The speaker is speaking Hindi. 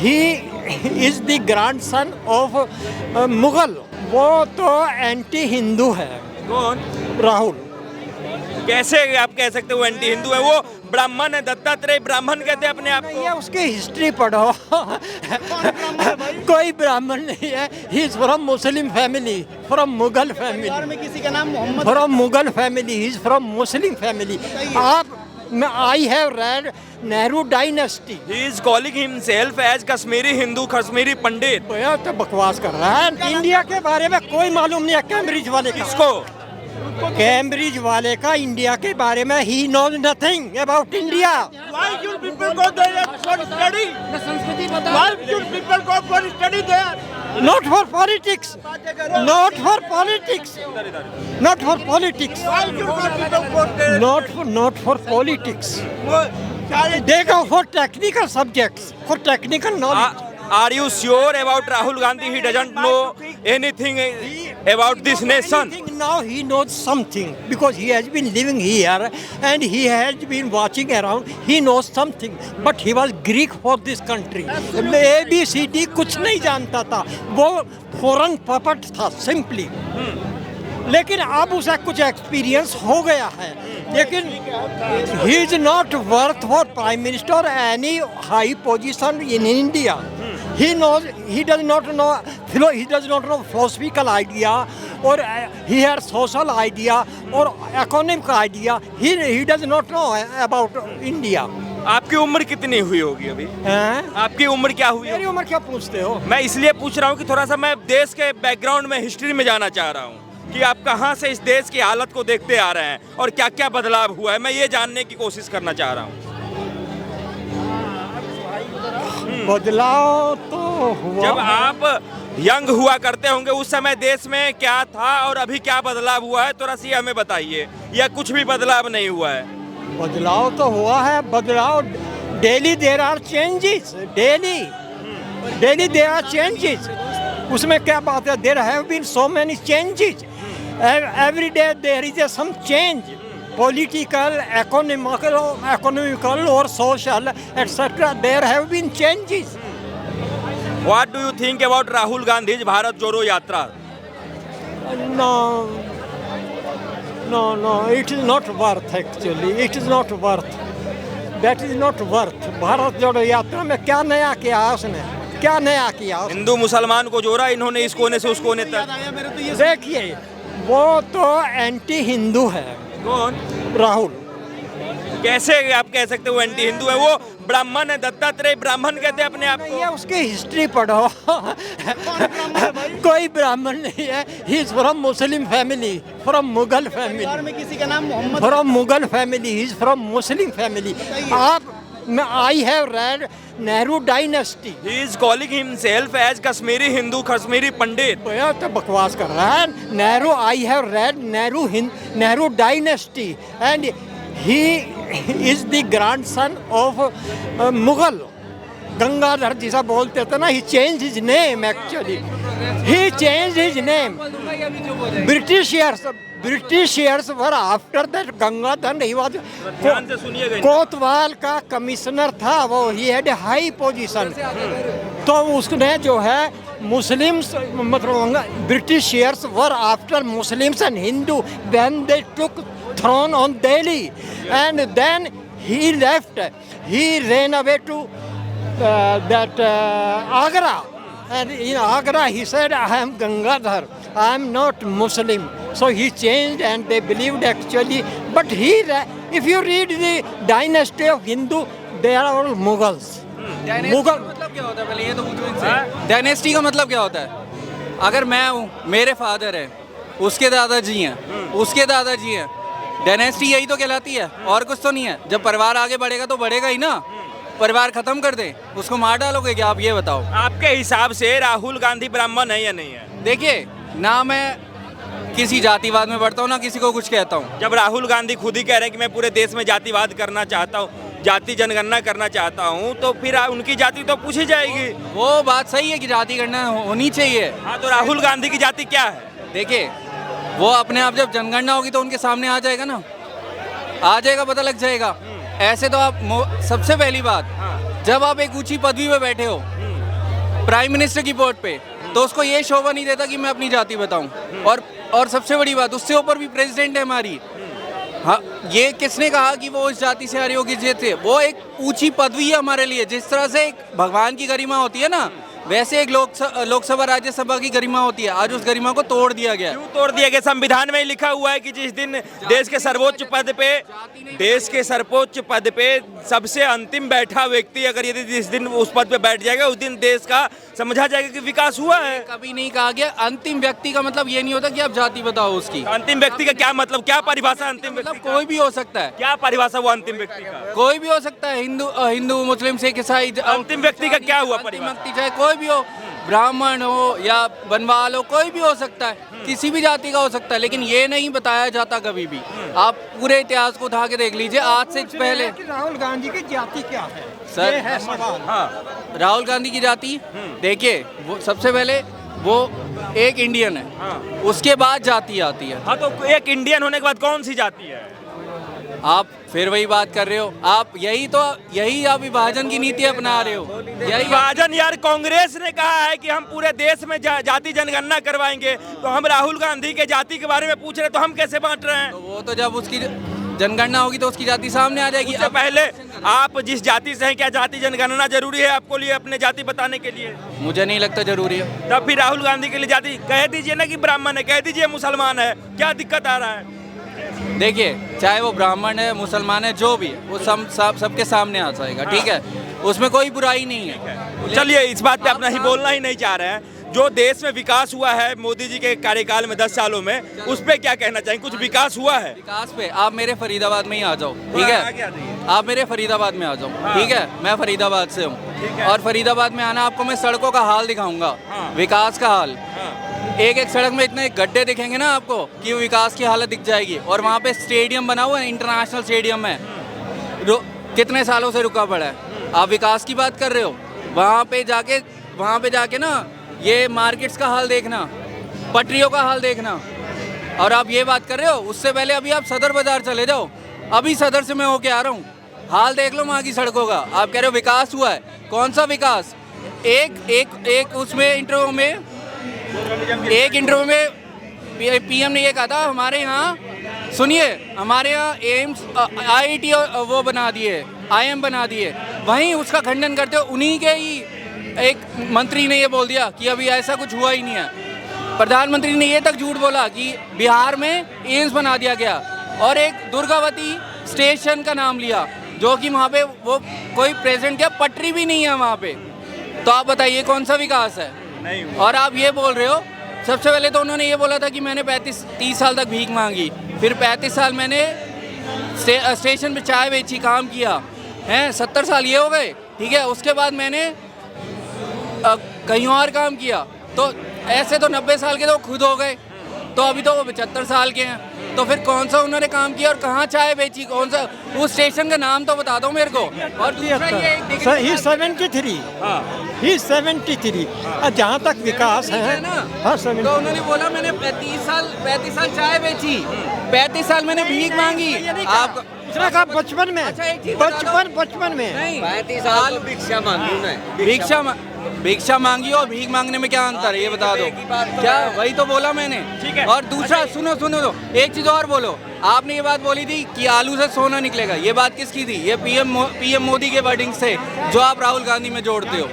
He is the grandson of Mughal. वो तो एंटी हिंदू है। कौन? राहुल। कैसे आप कह सकते हो एंटी हिंदू है? वो ब्राह्मण है, दत्तात्रेय ब्राह्मण कहते हैं अपने आप नहीं, को। ये उसकी हिस्ट्री पढ़ो। कोई ब्राह्मण नहीं है। He is from Muslim family, from Mughal family. में किसी का नाम Mohammad from Mughal family, he is from Muslim family. आप I have read Nehru dynasty. He is calling himself as Kashmiri Hindu, Kashmiri Pandit. तो बकवास कर रहा है। इंडिया के बारे में कोई मालूम नहीं है कैम्ब्रिज वाले का। किसको? कैम्ब्रिज वाले का इंडिया के बारे में he knows nothing about India. Why should people go there for study? Why should people go for study there? Not for politics. Not for politics. Not for politics. Why should people go there? Not for politics. They go for technical subjects, for technical knowledge. Are you sure about Rahul Gandhi? He doesn't know anything about this nation. Now he knows something because he has been living here and he has been watching around. He knows something, but he was Greek for this country. ABCD कुछ नहीं जानता था, वो foreign puppet था simply. लेकिन अब उसे कुछ एक्सपीरियंस हो गया है, लेकिन he is not worth for prime minister और any high position in India. He does not know philosophical idea, or he has social idea or economic idea. He does not know about India. आपकी उम्र कितनी हुई होगी अभी? हैं? आपकी उम्र क्या हुई? मेरी उम्र क्या पूछते हो? मैं इसलिए पूछ रहा हूँ कि थोड़ा सा मैं देश के बैकग्राउंड में, हिस्ट्री में जाना चाह रहा हूँ कि आप कहाँ से इस देश की हालत को देखते आ रहे हैं और क्या क्या बदलाव हुआ है. मैं ये जानने की कोशिश करना चाह रहा हूँ. बदलाव तो हुआ. जब आप यंग हुआ करते होंगे उस समय देश में क्या था और अभी क्या बदलाव हुआ है, थोड़ा सी हमें बताइए. या कुछ भी बदलाव नहीं हुआ है? बदलाव तो हुआ है. बदलाव daily there are changes. Daily there are changes. उसमें क्या बात है? There have been so many changes. Every day there is some change. Political, economical or social, etc. There have been changes. What do you think about Rahul Gandhi's Bharat Jodo Yatra? No, it is not worth actually. It is not worth. That is not worth. Bharat जोड़ो यात्रा में क्या नया किया उसने? क्या नया किया? हिंदू मुसलमान को जोड़ा इन्होंने इस कोने से उस कोने तक. देखिए, वो तो एंटी हिंदू है. कौन? राहुल. कैसे आप कह सकते हो एंटी हिंदू है? वो ब्राह्मण है, दत्तात्रेय ब्राह्मण कहते हैं अपने आप ये को. उसकी हिस्ट्री पढ़ो. कोई ब्राह्मण नहीं है. He is from Muslim family, from Mughal family. में किसी का नाम Mohammad from Mughal family, he is from Muslim family. आप I have read Nehru dynasty. He is calling himself as Kashmiri Hindu, Kashmiri Pandit. तो बकवास कर रहा है. Nehru, I have read Nehru dynasty and he is the grandson of Mughal. Gangadhar जिसा बोलते थे ना, he change his name actually. He change his name. Britishers were after that. Gangadhar he was ध्यान से सुनिएगा. कोतवाल का कमिश्नर था वो. He had high position. तो उसने जो है मुस्लिम्स, मतलब Britishers were after Muslims and Hindu when they took throne on Delhi, and then he left. He ran away to that Agra, and in Agra he said, I am Gangadhar, I am not Muslim. So he changed and they believed actually. But if you read the dynasty of Hindu, they are all Mughals. Mughal मतलब क्या होता है? पहले ये तो पूछो इनसे. डायनेस्टी का मतलब क्या होता है? अगर मैं हूँ, मेरे फादर है, उसके दादाजी हैं, उसके दादाजी हैं, डायनेस्टी यही तो कहलाती है, और कुछ तो नहीं है. जब परिवार आगे बढ़ेगा तो बढ़ेगा ही ना. परिवार खत्म कर दे, उसको मार डालोगे क्या? आप ये बताओ. आपके हिसाब से राहुल गांधी ब्राह्मण है या नहीं है? देखिए, ना मैं किसी जातिवाद में बढ़ता हूँ, ना किसी को कुछ कहता हूँ. जब राहुल गांधी खुद ही कह रहे हैं कि मैं पूरे देश में जातिवाद करना चाहता हूँ, जाति जनगणना करना चाहता हूँ, तो फिर उनकी जाति तो पूछी जाएगी. वो बात सही है कि जाति गणना होनी चाहिए. हाँ, तो राहुल गांधी की जाति क्या है? देखिए, वो अपने आप जब जनगणना होगी तो उनके सामने आ जाएगा ना. आ जाएगा, पता लग जाएगा. ऐसे तो आप सबसे पहली बात, जब आप एक ऊंची पदवी पे बैठे हो, प्राइम मिनिस्टर की पोस्ट पे, तो उसको ये शोभा नहीं देता कि मैं अपनी जाति बताऊं। और सबसे बड़ी बात, उससे ऊपर भी प्रेसिडेंट है हमारी। हाँ, ये किसने कहा कि वो उस जाति से आ रही होगी से? वो एक ऊंची पदवी है हमारे लिए। जिस तरह से एक भगवान की गरिमा होती है ना, वैसे एक लोकसभा राज्यसभा की गरिमा होती है। आज उस गरिमा को तोड़ दिया गया। क्यों तोड़ दिया गया? संविधान में ही लिखा हुआ है कि जिस दिन देश के सर्वोच्च पद पे सबसे अंतिम बैठा व्यक्ति अगर यदि जिस दिन उस पद पे बैठ जाएगा, उस दिन देश का समझा जाएगा कि विकास हुआ है। कभी नहीं कहा गया अंतिम व्यक्ति का मतलब ये नहीं होता कि आप जाति बताओ उसकी। अंतिम व्यक्ति का क्या मतलब, क्या परिभाषा अंतिम व्यक्ति मतलब कोई भी हो सकता है। क्या परिभाषा वो अंतिम व्यक्ति का? कोई भी हो सकता है, हिंदू मुस्लिम सिख ईसाई। अंतिम व्यक्ति का क्या हुआ अंतिम परिभाषा? व्यक्ति चाहे कोई भी हो, ब्राह्मण हो या बनवाल हो, कोई भी हो सकता है, किसी भी जाति का हो सकता है। लेकिन ये नहीं बताया जाता कभी भी। आप पूरे इतिहास को उठा के देख लीजिए, आज से पहले। राहुल गांधी की जाति क्या है सर, ये है सवाल। हाँ, राहुल गांधी की जाति देखिए, वो सबसे पहले वो एक इंडियन है। हाँ। उसके बाद जाति आती है। हाँ, तो एक इंडियन होने के बाद कौन सी जाति है? आप फिर वही बात कर रहे हो। आप यही आप विभाजन की नीति अपना रहे हो। यही विभाजन यार, कांग्रेस ने कहा है कि हम पूरे देश में जाति जनगणना करवाएंगे, तो हम राहुल गांधी के जाति के बारे में पूछ रहे हैं, तो हम कैसे बांट रहे हैं? तो वो तो जब उसकी जनगणना होगी तो उसकी जाति सामने आ जाएगी। उससे पहले आप जिस जाति से हैं, क्या जाति जनगणना जरूरी है आपको लिए अपने जाति बताने के लिए? मुझे नहीं लगता जरूरी है। तब फिर राहुल गांधी के लिए जाति कह दीजिए ना कि ब्राह्मण है, कह दीजिए मुसलमान है, क्या दिक्कत आ रहा है? देखिए, चाहे वो ब्राह्मण है, मुसलमान है, जो भी है, वो सबके सामने आ जाएगा। ठीक है, उसमें कोई बुराई नहीं है। चलिए, इस बात पे अपना ही बोलना ही नहीं चाह रहे हैं। जो देश में विकास हुआ है मोदी जी के कार्यकाल में 10 सालों में, उस पे क्या कहना चाहिए? कुछ विकास हुआ है? विकास पे आप मेरे फरीदाबाद में ही आ जाओ। ठीक है, आप मेरे फरीदाबाद में आ जाओ। ठीक है, मैं फरीदाबाद से हूँ और फरीदाबाद में आना आपको मैं सड़कों का हाल दिखाऊंगा, विकास का हाल। एक सड़क में इतने गड्ढे दिखेंगे ना आपको कि विकास की हालत दिख जाएगी। और वहाँ पे स्टेडियम बना हुआ है, इंटरनेशनल स्टेडियम है, कितने सालों से रुका पड़ा है। आप विकास की बात कर रहे हो? वहाँ पे जाके ना ये मार्केट्स का हाल देखना, पटरियों का हाल देखना। और आप ये बात कर रहे हो, उससे पहले अभी आप सदर बाजार चले जाओ। अभी सदर से मैं होके आ रहा हूँ, हाल देख लो वहाँ की सड़कों का। आप कह रहे हो विकास हुआ है, कौन सा विकास? एक उसमें इंटरव्यू में पीएम ने ये कहा था, हमारे यहाँ सुनिए, हमारे यहाँ एम्स आईआईटी वो बना दिए, आईएम बना दिए। वहीं उसका खंडन करते हो उन्हीं के ही एक मंत्री ने ये बोल दिया कि अभी ऐसा कुछ हुआ ही नहीं है। प्रधानमंत्री ने ये तक झूठ बोला कि बिहार में एम्स बना दिया गया और एक दुर्गावती स्टेशन का नाम लिया, जो कि वहाँ पे वो कोई प्रेजेंट या पटरी भी नहीं है वहाँ पे। तो आप बताइए कौन सा विकास है? नहीं। और आप ये बोल रहे हो, सबसे पहले तो उन्होंने ये बोला था कि मैंने 30 साल तक भीख मांगी, फिर 35 साल मैंने स्टेशन पे चाय बेची, काम किया हैं, 70 साल ये हो गए। ठीक है, उसके बाद मैंने कहीं और काम किया। तो ऐसे तो 90 साल के तो खुद हो गए, तो अभी तो वो 75 साल के हैं। तो फिर कौन सा उन्होंने काम किया और कहाँ चाय बेची, कौन सा उस स्टेशन का नाम तो बता दो मेरे को। और ही 73 ही 73। जहाँ तक विकास है ना, हाँ, तो उन्होंने बोला मैंने 35 साल चाय बेची, 35 साल मैंने भीख मांगी। आप दूसरा कहा बचपन में, अच्छा, एक चीज़ बता दो। बचपन में नहीं, 35 साल भिक्षा मांगी और भीख मांगने में क्या अंतर है ये बता दो। क्या? वही तो बोला मैंने। ठीक है। और दूसरा सुनो दो, एक चीज और बोलो। आपने ये बात बोली थी कि आलू से सोना निकलेगा, ये बात किसकी थी? ये पीएम मोदी के वर्डिंग से, जो आप राहुल गांधी में जोड़ते हो।